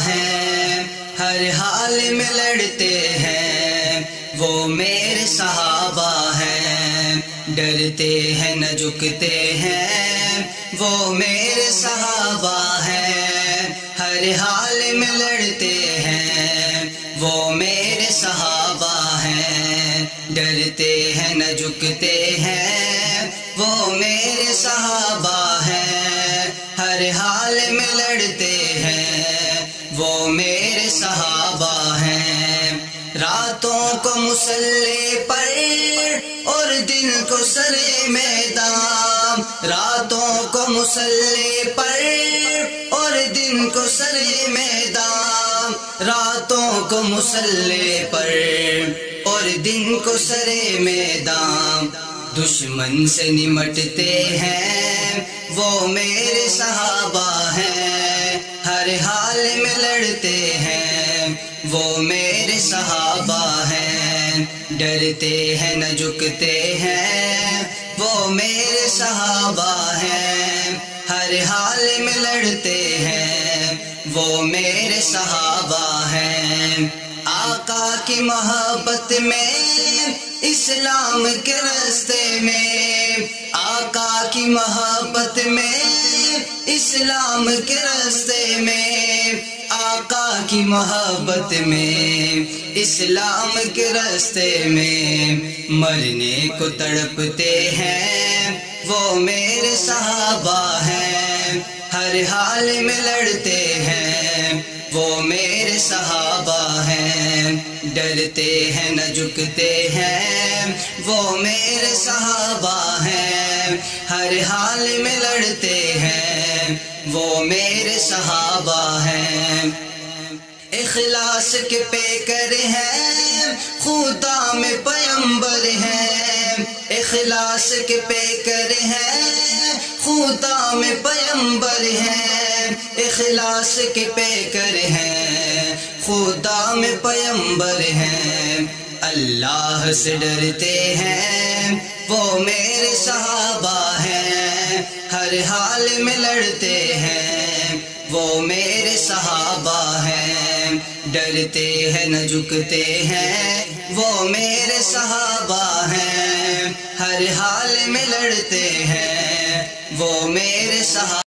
ہیں، ہر حال میں لڑتے ہیں، وہ میرے صحابہ ہیں، ڈرتے ہیں نہ جھکتے ہیں، وہ میرے صحابہ ہیں، ہر حال میں لڑتے ہیں، وہ میرے صحابہ ہیں، ڈرتے ہیں نہ جھکتے ہیں، وہ میرے صحابہ ہیں، ہر حال میں لڑتے ہیں، وہ میرے صحابہ ہیں۔ راتوں کو مصلی پر اور دن کو سر میدان، راتوں کو مصلی پر اور دن کو سر میدان، راتوں کو مصلی پر اور دن کو سر میدان، دشمن سے نمٹتے ہیں، وہ میرے صحابہ ہیں، ہر حال میں لڑتے ہیں، وہ میرے صحابہ ہیں، ڈرتے ہیں نہ جھکتے ہیں، وہ میرے صحابہ ہیں، ہر حال میں لڑتے ہیں، وہ میرے صحابہ ہیں۔ آقا کی محبت میں، اسلام کے راستے میں، آقا کی محبت میں، اسلام کے راستے میں، آقا کی محبت میں، اسلام کے راستے میں، مرنے کو تڑپتے ہیں، وہ میرے صحابہ ہیں، ہر حال میں لڑتے ہیں، وہ میرے صحابہ ہیں، ڈرتے ہیں نہ جھکتے ہیں، وہ میرے صحابہ ہیں، ہر حال میں لڑتے ہیں، وہ میرے صحابہ ہیں۔ اخلاص کے پیکر ہیں، خدا میں پیمبر ہیں، اخلاص کے پیکر ہیں، خدا میں پیمبر ہیں، اخلاص کے پیکر ہیں، خدا میں پیمبر ہیں، اللہ سے ڈرتے ہیں، وہ میرے صحابہ ہیں، ہر حال میں لڑتے ہیں، وہ میرے صحابہ ہیں، ڈرتے ہیں نہ جھکتے ہیں، وہ میرے صحابہ ہیں، ہر حال میں لڑتے ہیں، وہ میرے صحابہ